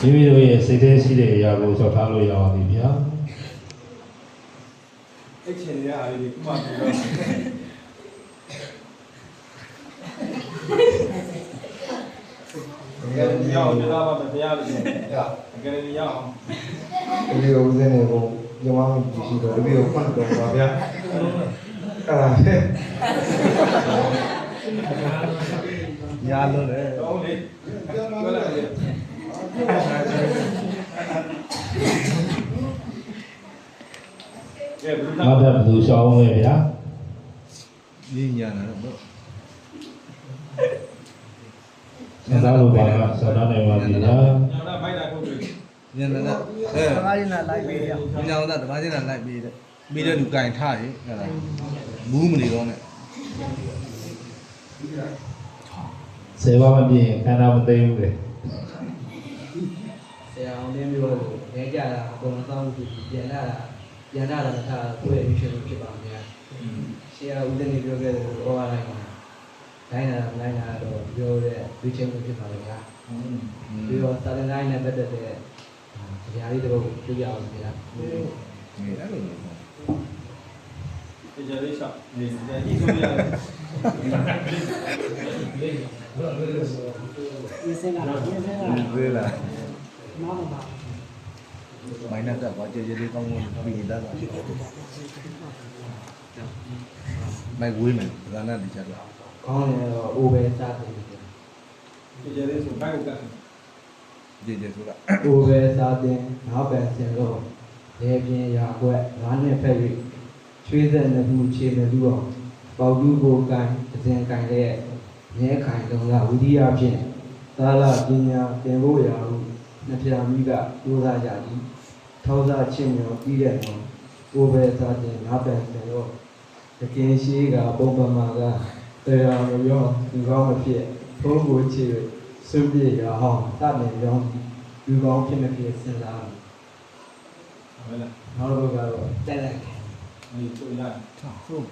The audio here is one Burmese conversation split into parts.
မိမိတို့ရဲ့စိတ်ထဲရှိတဲ့အရာကိုဆောက်ထားလို့ရအောင်ပြီဗျာအဲ့ချင်းရအားလေးခုမှပြောတော့ကဲဒီရောက်ကြတာပါတရားလို့ကဲဒီရောက်ဒီလိုဦးစင်းနေကိုညမမှုရှိတော့ဒီလိုဖွင့်တော့ပါဗျာအဲ့ဒါညာလို့လေတော့လေပြောလိုက်လေနောက်ထပ်ဘယ်သူရှောင်းလဲဗျာရင်းညာတာတော့ဆက်သားလို့ပါလားဆက်သားနေပါပြီဗျာညောင်းမိုက်တာကိုတွေ့ညနေကဓမ္မရင်းနဲ့လိုက်ပေးရညောင်းတာဓမ္မချင်းနဲ့လိုက်ပေးတယ်ပြီးတဲ့လူကင်ထားရေအဲ့ဒါမူးမနေတော့နဲ့ဆေးပါမပြည့်ခန္ဓာမသိဘူးလေဆရာအောင်လေးမျိုးကိုလဲကြတာအကုန်လုံးသောင်းပြီးပြန်လာတာထားကိုယ့်ရဲ့ mission ဖြစ်ပါမယ်ဆရာဦးတင်နေပြောခဲ့တယ်ဟောရလိုက်ပါတိုင်းလာတော့ပြောတဲ့ mission ဖြစ်ပါလေဗျာပြီးတော့စာသင်တိုင်းနဲ့ပတ်သက်တဲ့ဇာတိတစ်ပုဒ်ပြရအောင်ဗျာအဲ့လိုဒီကြလေးရှောက်ဒီဒီဆိုရတယ်ဒီစင်ကသေးလားမောင်းပါမိုင်းနဲ့ကဘာကြည်လေးကောင်းလို့ပြီးသားတာမိုက်ဝေးမယ်ဒါနဲ့ဒီချက်တော့ခေါင်းလည်းတော့ over စတယ်ဒီကြလေးဆိုဘိုက်ကတ်ကြည်ဆိုတာ over စတယ်နောက်ပြန်ဆင်တော့လေပြင်းရာကွက်ငါးနှစ်ဖက်၍ချွေးသက်နှစ်ခုခြေနှစ်ခုအောင်ပေါတူးကိုကန်အစဉ်ကန်တဲ့ရဲခိုင်တုံးကဝိရိယဖြင့်သာလပညာသင်ဖို့ရာဟုနှစ်ဖြာမိကကြိုးစားကြသည်ထောက်စားချင်းမြော်ပြီးတဲ့နောက်ကိုပဲစားခြင်းငါပန်ဆင်တော့တကင်းရှိကပုံပမာကတရားမရောဒီကောင်းမဖြစ်ဘုံကိုချေစွန့်ပြေရအောင်တတ်နေရောဒီကောင်းဖြစ်မဖြစ်စဉ်းစားဟုတ်လားနောက်တစ်ခုကတော့တက်လိုက်ဒီဆိုရဟုတ်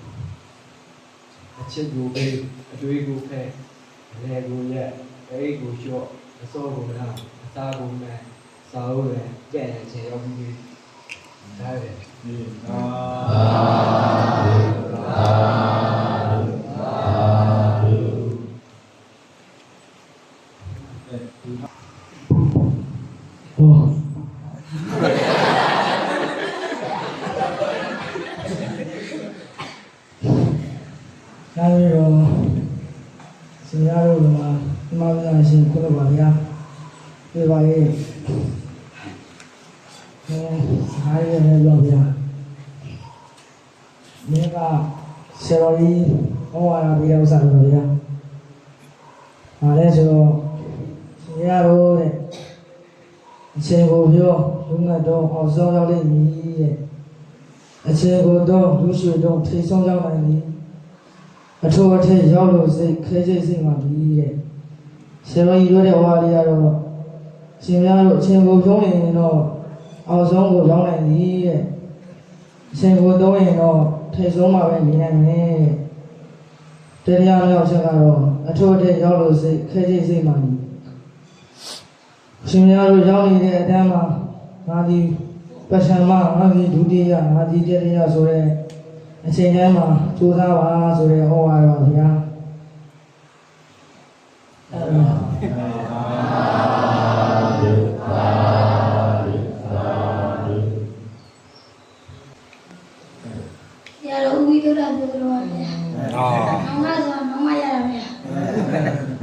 အချစ်ကိုပေးအတွေးကိုဖဲလေကိုရက်အိတ်ကိုလျှော့အစောကိုလားအသားကိုမဲ့စာအုပ်လည်းကြက်နေချေရောက်ပြီးဒါပဲဒီဒါပြီးတော့ဆရာတို့ကဒီမှာပြန်ရှင်ခုလိုပါဗျာပြပါရဲ့အားရနေတော့ဗျာမင်းကဆရာကြီးဟောရပြရဥစ္စာတော့ဗျာဒါလည်းဆိုတော့ဆရာတို့တဲ့အချိန်ကိုပြောလူငတ်တော့အောင်ဆောင်ရောက်လိမ့်မည်တဲ့အချိန်ကိုတော့လူရွှေတော့ထိဆုံးရောက်နိုင်တယ်အထူးအထက်ရောက်လို့စိတ်ခဲစိတ်စိတ်မှပြီးတဲ့ဆရာကြီးတို့တဲ့ဟောလေးကတော့ရှင်များတို့အချိန်ကိုပြောရင်တော့အောင်ဆုံးကိုရောက်နိုင်သည်တဲ့အချိန်ကိုသုံးရင်တော့ထိဆုံးမှပဲနေနိုင်မယ်တရားမြောက်ချက်ကတော့အထူးအထက်ရောက်လို့စိတ်ခဲစိတ်စိတ်မှပြီးရှင်များတို့ရောက်နေတဲ့အတန်းမှာငါဒီပထမငါဒီဒုတိယငါဒီတတိယဆိုတဲ့အချိန်တိုင်းမှာကြိုးစားပါဆိုတဲ့ဟောရပါဗျာရတော့ဦးပြီးတော့ပြောတော့ဗျာနောင်မဆိုနောင်မရတာဗျာ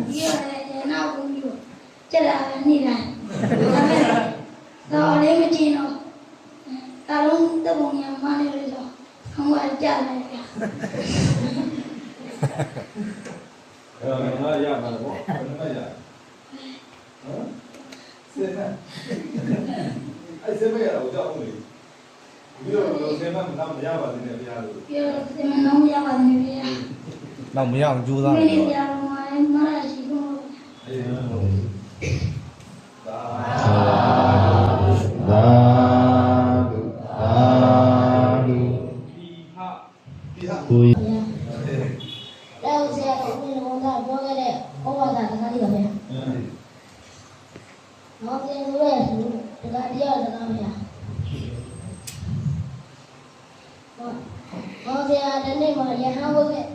ဒီရနောက်ဦးပြီးတော့ကြက်လာနေတိုင်းတော့လည်းမကျင်တော့ဒါလုံးတပုံရမလေးလို့ဆိုခေါင်းကကြာတယ်ဗျာအဲ့ဒါရမှာပေါ့အဲ့ဒါရဟမ်စေမအဲ့စေမရတော့ကြောက်ဦးလေပြီးတော့စေမမရပါသေးနဲ့ဗျာလို့ပြောစေမနောင်ရပါတယ်ဗျာတော့မရအောင်ကြိုးစားတယ်ဗျာတော့မရရှိဘူးအေးဒါကိုแล้วเสียก็เป็นคนthatပြောခဲ့တဲ့ဩဝါဒတခါလေးပါဗျာ မောင်တင်ဆိုတဲ့သူတရားတရားတရားဗျာမောင်ဆရာတနေ့မှရဟန်းဘုရား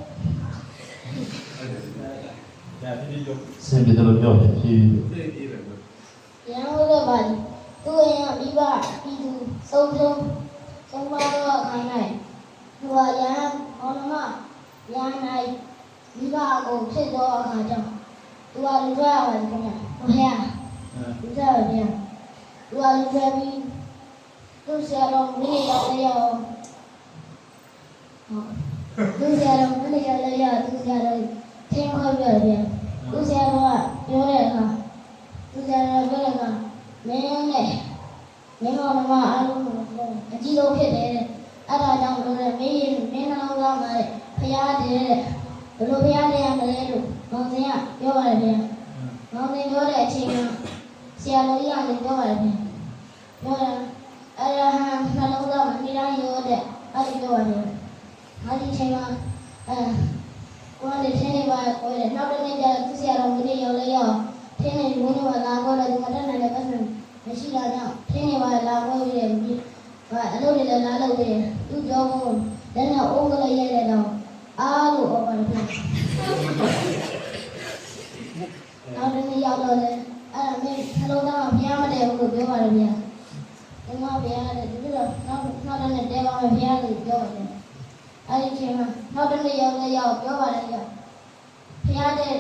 ညာဒီလို စင်ပြီးတော့ပြောတယ်ဖြည်း ရဟန်းဘုရားပါသူ့ရဲ့မိဘပြည်သူသုံးပါတော့ခိုင်းလိုက်သူကရဟန်းဘောနမရဟန်းနိုင်မိဘကိုဖြစ်တော့အခါကြောင့်သူကလူထွက်ရပါတယ်ခင်ဗျာဟုတ်ဟဲ့လူထွက်ရပြန်သူကလူထွက်ပြီးသူ့ဆရာတော်မိနေရောက်လဲရောသူ့ဆရာတော်မိနေရောက်လဲရောသူ့ဆရာတော်ထင်းခေါ်ပြတယ်သူ့ဆရာတော်ကပြောတဲ့အခါသူ့ဆရာတော်ပြောတဲ့အခါမင်းနဲ့မင်းမောင်နှမအားလုံးအကြီးဆုံးဖြစ်တယ်တဲ့အဲ့ဒါကြောင့်လို့လည်းမင်းနှလုံးသားမှာဖရားတယ်တဲ့ဘယ်လိုဖရားတယ်ရမလဲလို့မောင်စင်ကပြောပါတယ်ဗျာမောင်စင်ပြောတဲ့အချိန်မှာဆရာတော်ကြီးကလည်းပြောပါတယ်ဗျာပြောတာအဲ့ဒါဟာနှလုံးသားမှာမိတိုင်းရောတဲ့အဲ့ဒီပြောပါတယ်အဲ့ဒီချိန်မှာကိုယ်လည်းထင်းနေပါကိုယ်လည်းနောက်တစ်နေ့ကျတော့သူဆရာတော်မင်းရောက်လဲရောက်ထင်းနေဝင်းတော့လာတော့လည်းဒီမတက်နိုင်တဲ့ပတ်စံမရှိတာကြောင့်ထင်းနေပါလာတော့ပြီးတယ်အလုပ်တွေလည်းလာလုပ်တယ်သူကြောဖို့လည်းတော့အိုးကလေးရိုက်တဲ့တော့အားလို့အော်ပါတယ်နောက်တစ်နေ့ရောက်တော့လေအဲ့ဒါမင်းနှလုံးသားကဘုရားမတည်ဘူးလို့ပြောပါတယ်ဗျာဒီမှာဘုရားတဲ့ဒီလိုနောက်တစ်နေ့တဲပါမယ်ဘုရားလို့ပြောပါတယ်အဲ့ဒီချိန်မှာနောက်တစ်နေ့ရောက်လဲရောက်ပြောပါတယ်ဗျာဘုရားတဲ့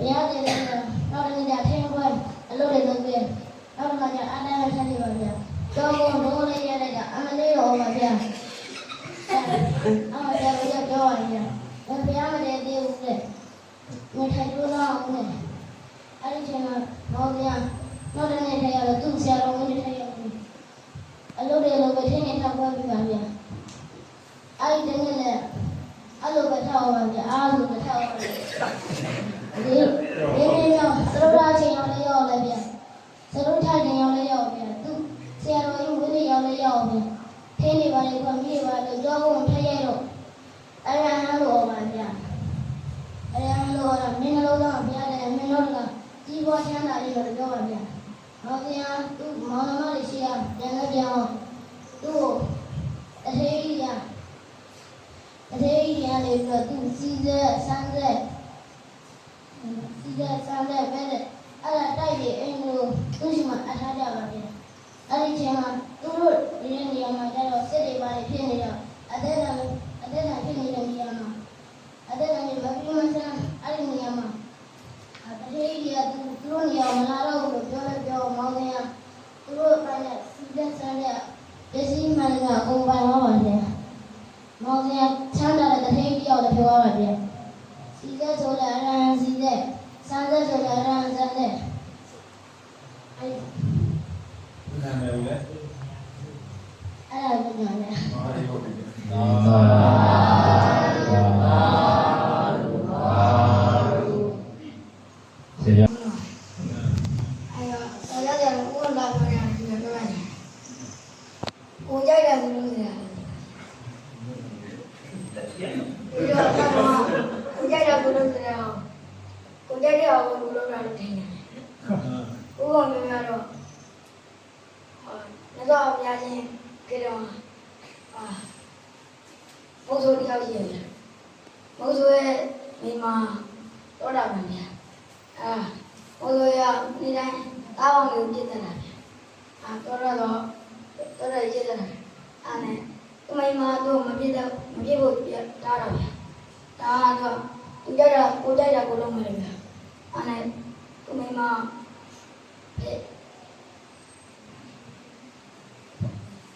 နောက်တစ်နေ့ကျထင်းပွဲအလုပ်တွေလုပ်ပြီးနောက်တစ်ခါကျအားနဲ့ဆက်နေပါဗျာကျောင်းကုန်လုံးလေးရတဲ့ကအမလေးတော်ပါဗျာအမကျတော့ပြောရတယ်ဗျာဘုရားမတည်သေးဘူးတဲ့မထိုင်လို့တော့အောင်နဲ့အဲ့ဒီချိန်မှာမောင်ဗျာနောက်တစ်နေ့ထဲရတော့သူ့ဆရာတော်ဝင်ထဲရအလုပ်တွေလုပ်ပြီးထင်းနေထောက်ပွဲပြပါဗျာအဲ့ဒီတနေ့လည်းအဲ့လိုပဲထောက်ပါဗျာအားလို့ပဲထောက်ပါဒီရောက်သရလာချိန်ရောက်လဲရောက်လဲဗျာသရထိုင်ချိန်ရောက်လဲရောက်ဗျာသူဆရာတော်ကြီးဝင်းနေရောက်လဲရောက်ဗျာထင်းနေပါလေခွန်မိပါလေကြောင်းကိုထည့်ရတော့အဲ့ဒါဟန်လို့ပါဗျာအဲ့ဒါလို့တော့မင်းလုံးတော့ဗျာတယ်မင်းတို့ကကြီးပွားချမ်းသာလေးလို့ပြောပါဗျာမောင်ဗျာသူ့မောင်နှမလေးရှိရပြန်လဲပြန်အောင်သူ့အသေးကြီးရလေပြီးတော့သူစီးတဲ့ဆန်းတဲ့ပဲတဲ့အဲ့ဒါတိုက်ပြီးအိမ်ကိုသူ့ရှိမှအထားကြပါဗျာအဲ့ဒီချိန်မှာသူတို့ဒီနေရာမှာကျတော့စစ်တွေပါနေဖြစ်နေတော့အသက်တာဖြစ်နေတဲ့နေရာမှာအသက်တာနေမပြီးမစမ်းအဲ့ဒီနေရာမှာတတိယကြီးကသူတို့နေရာမလာတော့ဘူးလို့ပြောမောင်းနေရသူတို့ပိုင်းနဲ့စီးတဲ့ဆန်းတဲ့ပစ္စည်းမှန်ကအကုန်ပိုင်သွားပါဗျာမောင်စရာချမ်းသာတဲ့တထိန်ပြောက်လည်းပြောပါဗျာစီသက်ဆိုလည်းအရန်စီသက်စမ်းသက်ဆိုလည်းအရန်စမ်းသက်အဲ့နာမည်ဦးလဲ ဒါကိုညာလေ မာရီဟုတ်ပြီ နာဆရာ အဲ့တော့ဆရာကကိုလာပြောရတယ်ဒီလိုပြောရတယ်ကိုကြိုက်တယ်ဘူးလို့ဆရာဒီတော့ကိုကြိုက်တယ်ဘူးလို့ဆရာကိုကြိုက်တယ်အောင်ဘူးလို့လည်းထင်တယ်ကိုကမြင်ရတော့လက်တော့အများကြီးကြတော့ဘုဆိုတယောက်ရှိတယ်ဘုဆိုရဲ့မိမတော့တာပါဗျာဘုဆိုရဒီတိုင်းတားအောင်လို့ပြစ်တယ်လားဗျာတော့ရရည်တယ်အဲ့နဲ့သူမိမတို့မပြစ်ဖို့တားတာဗျာဒါတော့သူကြိုက်တာကိုလုံးမယ်ဗျာအဲ့နဲ့သူမိမဘ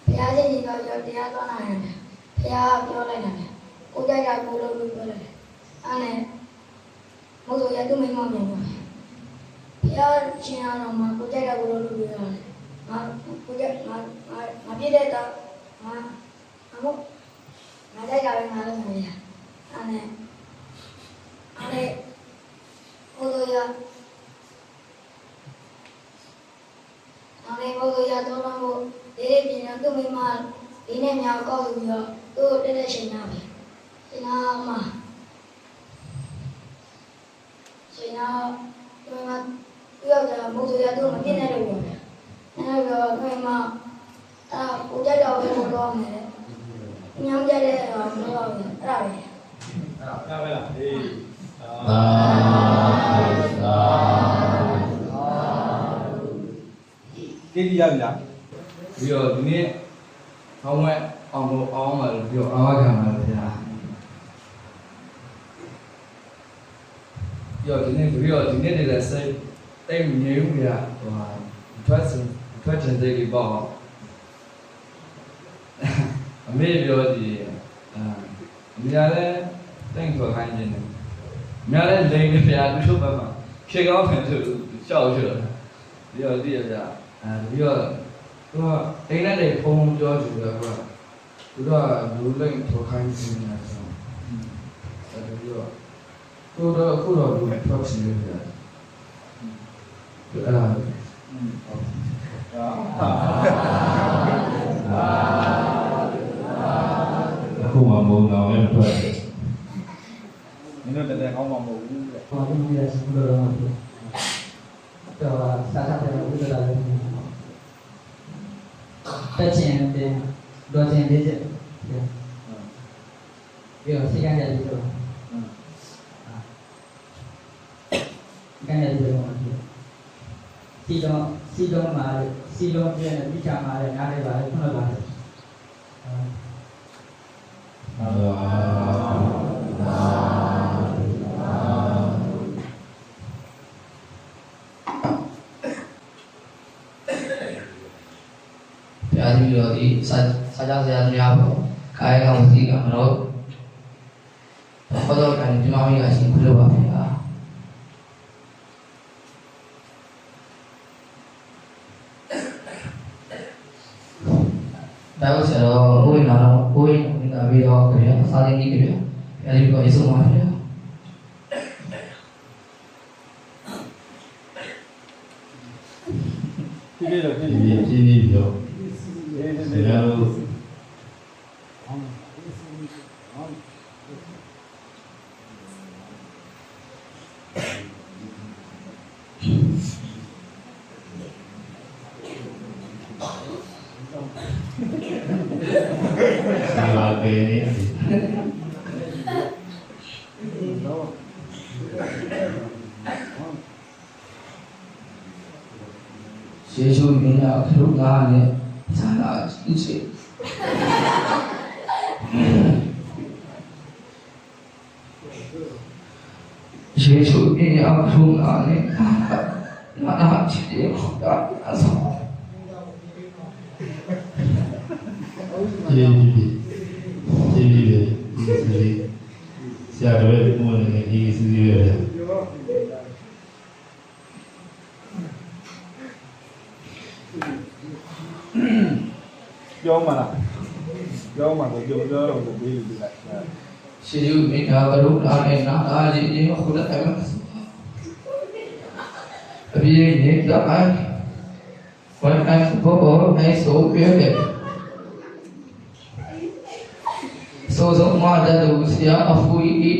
ုရားရှင်ကြီးတော့တရားသွားနိုင်တယ်ဘုရားပြောလိုက်တာဗျကိုကြိုက်တာကိုလုံးလို့ပြောလိုက်တယ်အဲ့နဲ့မို့ဆိုရသူမိမပြန်ပြောဘုရားရှင်အောင်မှာကိုကြိုက်တာကိုလုံးလို့ပြောတယ်ငါကိုကြိုက်ငါပြည့်တဲ့တော့ငါကြိုက်တာပဲငါလုံးမယ်ဗျအဲ့နဲ့ဘုရားရဘုရားတော့လို့ဒီပြင်တော့သူ့မိမဒီနေ့မြောက်ကောက်ပြီးတော့သူ့တက်ရှင်နာပဲရှင်နာမှာရှင်နာသူကပြောကြမို့ဆို ရတော့မပြည့်နေလို့ပြောတယ်အဲ့တော့ခိုင်မကိုကြတော့ပဲတော့မယ်ညောင်းကြတဲ့တော့မဟုတ်ဘူးအဲ့ဒါပဲ အဲ့ပဲလားအေး ကိတိရပြီလား ပြီးတော့ဒီနေ့အောင်းမဲ့အောင်လို့အောင်းမှာလို့ပြောအားခံပါလို့ဗျာပြီးတော့ဒီနေ့လည်းစိတ်တိတ်ငြိမ်ဘူးဗျာဟိုထွက်ချင်တဲ့လေးပေါ့အမေပြောဒီအမေလည်းတိတ်ထွက်ခိုင်းနေတယ်အမေလည်းလိန်နေဗျာသူတို့ဘက်မှာဖြေကောင်းတယ်ဆိုရှောက်ရှောက်ပြီးတော့တည်ရဗျာပြီးတော့သူကအိမ်နဲ့ဖုန်းပြောကြတယ်ကွာသူကလူလိမ့်ထောက်ခိုင်းနေတာဆိုအဲ့ပြီးတော့ခုတော့လူထောက်စီနေတယ်အဲ့ဒါ အခုမှမုံတော်လည်းထွက်တယ် မင်းတို့လည်းကောင်းမှာမဟုတ်ဘူးတဲ့ ဘာလို့လဲဆိုတော့စားတဲ့ဥဒလာလည်းတက်ချင်တယ်တော့ချင်သေးတယ်ပြီးတော့စိတ်ကနေပြီးတော့ကနေပြီးတော့စီလုံးမှာစီလုံးပြည့်နေပြီးချာမှာလည်းနားလေးပါလေခုနကပါလေ ပြာပြီးတော့ဒီစာကြဆရာများပေါ့ကာယကံဝစီကံတော့ခေါ်တော့တယ်ဒီမှာမိကရှိခုလို့ပါဗျာဒါဆိုတော့ဦးနာတော့ဦးနာပြီးတော့ဗျာစာရင်းကြီးဗျာအဲဒီတော့အဆုံးပါဗျာ ဖြည်းဖြည်းတော့ဖြည်း ဒီ ဖြည်း ပြင်းပြီးပြော အေး ဆ အေး ရာတို့ ဒီပါကေနေ ယေရှုမင်းကခရုငါနဲ့ဆန္ဒဥစေယေရှုမင်းကခရုငါနဲ့နာချစ်တယ်တာအဆော ကျေးဇူးပြီကျေးဇူးပြီဒီဆရာတော်ရဲ့ဘုန်းနဲ့ဒီစီစီရဲ့ ပြောမှာလားပြောမှာကိုပြောတော့ကိုပေးလို့ပြလိုက် ယေရှုမင်းကခရုငါနဲ့နာချစ်တယ်ခုနကမှအပြည့်နေတာအိုင်ဝန်အိုင်ဘောအိုင်ဆိုပြတယ်ဆိုဆုံးမှာတဲ့သူဆရာအဖူကြီး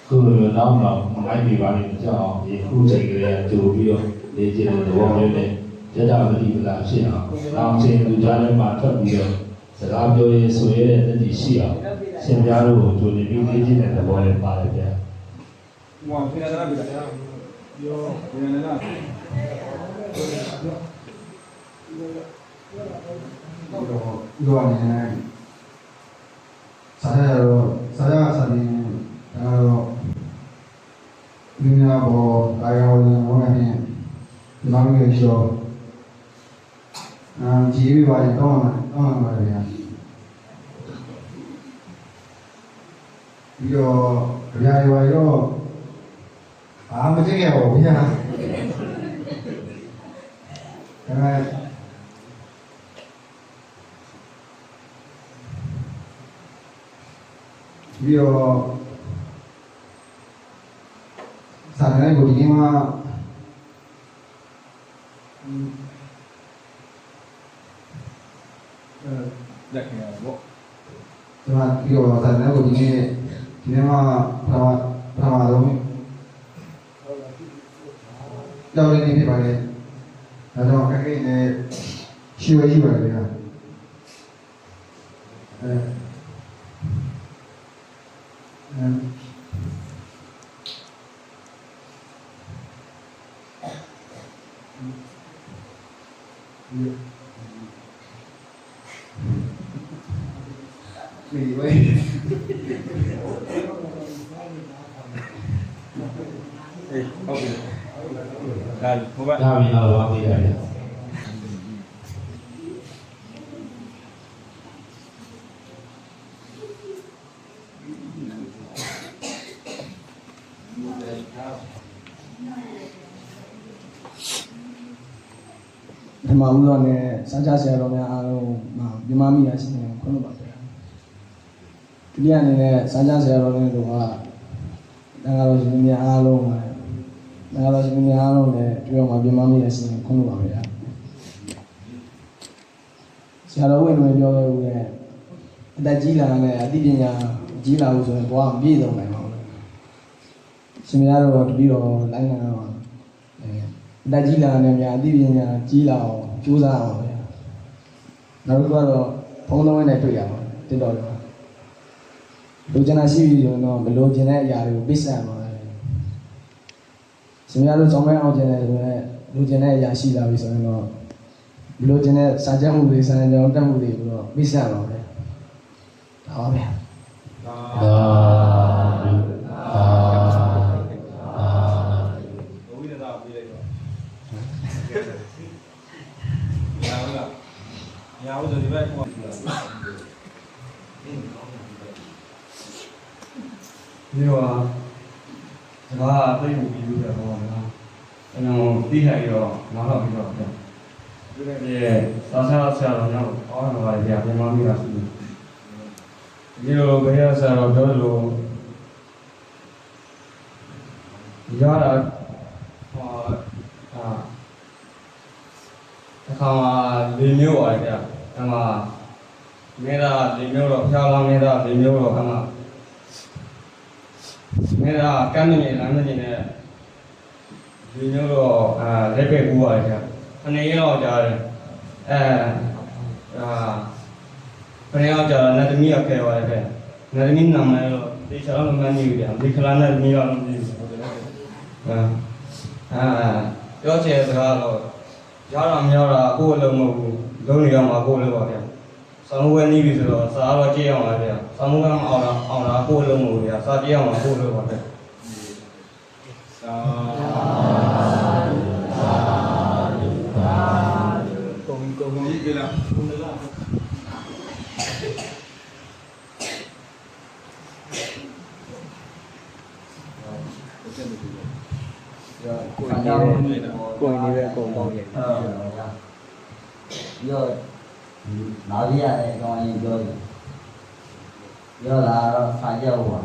ခုလိုနောက်မိုက်ပြပါလိမ့်မကြောက်အောင်ဒီခုချိန်ကလေးကြိုပြီးတော့လေ့ကျင့်တဲ့သဘောမျိုးနဲ့ယတမတိပလာဖြစ်အောင်နောက်ချိန်လူကြားထဲမှာထွက်ပြီးတော့စကားပြောရေးဆိုရဲတဲ့တတိရှိအောင်ရှင်ပြားတို့ကိုကြိုနေပြီးလေ့ကျင့်တဲ့သဘောလေးပါတယ်ဗျာ ဟောပြင်ရတာပြလိုက်ပြောပြင်ရတာ ဒီတော့နေစားရတော့စားနေတော့ဒီများဘောကာယဝဇ္ဇဝနဲ့ဒီမှာမျိုးရှိတော့ကြည်ပြီးပါရင်တော့မှာဗျာပြီးတော့ဗျာရွာရောအာမကြည့်ရဘူးဗျာဒါပေမဲ့ပြီးတော့စာရင်းကိုဒီမှာလက်ခင်ရတော့ ဒီမှာပြီးတော့စာနဲ့ကိုဒီနေ့မှာပထမဆုံးကြောက်နေနေဖြစ်ပါလေဒါတော့ခက်ခဲနေရှိပါတယ်ဗျာဒီဝေး ဟုတ်ပြီဒါဟိုဘက် ဒါပြီးတော့ဝါပေးရတယ် ဒီမှာဦးတော်နဲ့စားကြဆရာတော်များအားလုံးမှာမြန်မာမိရရှိနေခွင့်လို့ပါဗျာဒုတိယအနေနဲ့စားကြဆရာတော်တွေတို့ကတန်ခါတော်ရှင်များအားလုံးမှာတန်ခါတော်ရှင်များအားလုံးနဲ့တွေ့ရမှာမြန်မာမိရရှိနေခွင့်လို့ပါဗျာဆရာတော်ဝင်တွေပြောခဲ့ဦးရဲ့အသက်ကြီးလာတဲ့အသိပညာကြီးလာလို့ဆိုရင်ဘဝမပြည့်စုံနိုင်ပါဘူးရှင်များတော်တပည့်တော်လိုင်းနာတော့လက်ကြီးလာနေများအသိပညာကြီးလာအောင်ကြိုးစားအောင်ဗျာနောက်တစ်ခုကတော့ဘုံလုံးနဲ့တွေ့ရအောင်တက်တော်တယ်လူကျင်တာရှိပြီဆိုတော့မလိုချင်တဲ့အရာတွေကိုပိတ်ဆက်ပါမယ်ရှင်များတို့ကြောင်းမဲအောင်ကျင်တယ်ဆိုတော့လူကျင်တဲ့အရာရှိလာပြီဆိုရင်တော့မလိုချင်တဲ့စာချက်မှုတွေစာကြောင်းတက်မှုတွေကိုတော့ပိတ်ဆက်ပါမယ်ဒါပါဗျာ ဘုရားသာပြေးလိုက်တော့ညာဦးလားညာဦးဆိုဒီဘက်ကွာ ဒီတော့စကားသိမှုပြီးလို့ပြောတာနော်ကျွန်တော်သိခိုင်တော့နားတော့ပြီးတော့ပြန်ဒီနေ့စာဆရာဆရာတော်များအောင်းတော်ပါဗျာပြန်မမိတာရှိဒီလိုဘယ်ရဆရာတော်ပြောလို့ရတာဟောအခါမှာ၄မျိုးပါဗျာအမှမဲတာ၄မျိုးတော့ဖျားလောင်းနေတာ၄မျိုးတော့အမှမဲတာကမ်းနေလမ်းနေနဲ့ဒီမျိုးတော့လက်ပဲကူပါတယ်ဗျာအနေရောကြားတယ်ခဏရောက်ကြတော့နတ်သမီးရောက်ခဲ့ပါတယ်ဗျာနတ်သမီးနာမည်တော့ဒီချောင်းမန်းကြီးဗျာဒီခလာနတ်သမီးတော့မသိဘူးပြောချင်စကားတော့ရောက်တော့မရောက်တာကိုယ်အလုံးမဟုတ်ဘူးလုံးနေရမှာကိုယ်လည်းပါဗျာဆောင်းဝဲနေပြီဆိုတော့စားတော့ကြည့်အောင်ပါဗျာဆောင်းကမအောင်တာကိုယ်လုံးမဟုတ်ဗျာစားကြည့်အောင်ပါကိုယ်လည်းပါဗျာ ကုန်ကြီးကြလားကိုယ်နေပဲကုန်ပေါင်းရဲ့ ပြောနားရတဲ့အကြောင်းရင်းပြောတယ်ပြောလာတော့ဆာကြောက်ပါ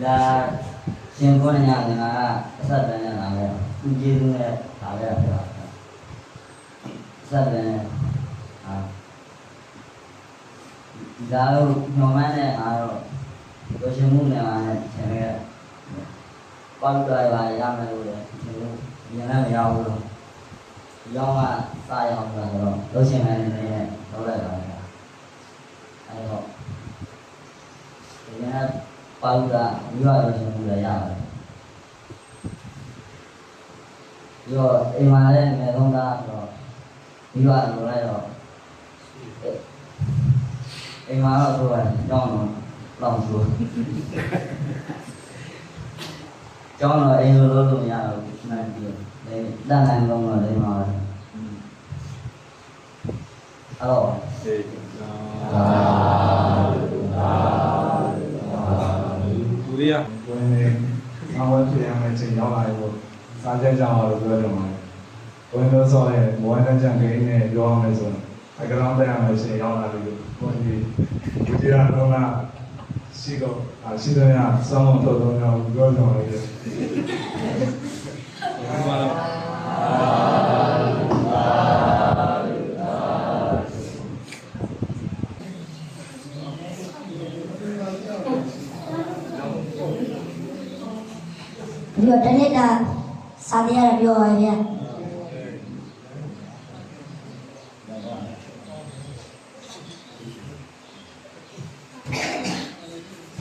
ဒါရှင်ကိုညာငါအဆက်တန်းနဲ့လာခဲ့သူကျေးဇူးနဲ့လာခဲ့တာဆက်တယ်ဒါတော့ညော်မန်းနဲ့အားတော့ကိုရှင်မှုနဲ့အားနဲ့ဆင်ခဲ့ပေါက်တော်ပါရမယ်လို့လည်းဒီလိုညနေမရဘူးလို့ရောင်းကစားရောင်းတာဆိုတော့လို့ရှင်မယ်နေနဲ့လုပ်လိုက်ပါမယ်အဲတော့ဒီနေ့ပေါက်တာမိဘလို့ရှင်မှုလည်းရတယ်ရောအိမ်မှာလည်းငယ်ဆုံးသားဆိုတော့မိဘလိုလိုက်တော့အိမ်မှာတော့ဆိုတော့ကြောင်းတော့လောင်ဆိုကျောင်းတော့အိမ်လိုလုပ်လို့မရတော့ဘူးနိုင်ပြီလေတန်နိုင်လုံးတော့လိမ့်ပါပဲအဲ့တော့ စေသူရီယာ ကိုယ်နဲ့အဝတ်ပြရမယ်ချိန်ရောက်လာရောစားကြကြအောင်လို့ပြောကြမှာဘယ်လိုဆိုလဲဘဝနဲ့ကြံကိန်းနဲ့ပြောရမယ်ဆိုရင်အကရောင်းတဲ့ရမယ်ချိန်ရောက်လာပြီလို့ကိုယ်ဒီဒုတိယတော့ကရှိတော့ရှိတဲ့ရစောင်းတော့တော့ပြောကြမှာလေ ဘာလဲ ပြီးတော့တနေ့တာစာတရားရပြောပါဗျာ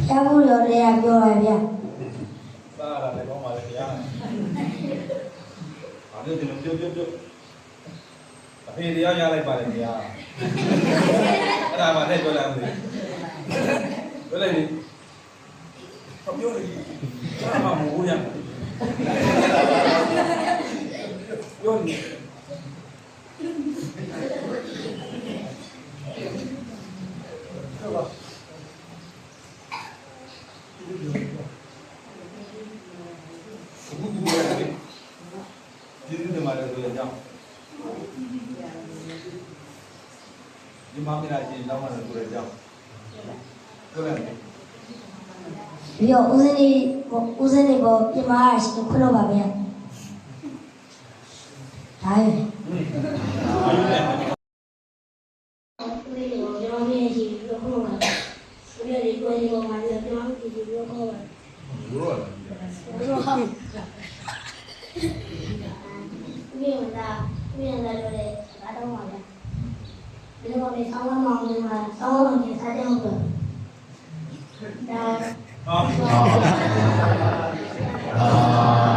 ရဘူးရောတရားပြောပါဗျာ စားရတာလည်းကောင်းပါလေဗျာ။အားလုံးဒီလိုပြုတ်အဖေတရားရလိုက်ပါလေဗျာ။အဲ့ဒါမှလည်းပြောလိုက်အောင်လေ။ပြောလိုက်လေ။ပြောလေ။ဘာမှမဟုတ်ရ။ပြောလေ။ဒီမှာလည်းဆိုရအောင်ဒီမှာမိသားစုတောင်းမှလည်းဆိုရအောင်ဟုတ်လား ပြီးတော့ဦးစင်းနေပေါ်ပြင်မာရှိခွလို့ပါဗျာဒါရယ်ဦးလေးကိုကျွန်တော်မြင်ရှိလို့ခွလို့ပါဦးလေးကိုဒီပေါ်မှာကျွန်တော်ကြည့်ပြီးတော့ခွလို့ပါမြင်လာတော့လေဘာတော့မှာလဲဒီလိုမျိုးဆောင်းမောင်တွေမှာဆောင်းမောင်တွေစားကြအောင်တော့ဒါ အာ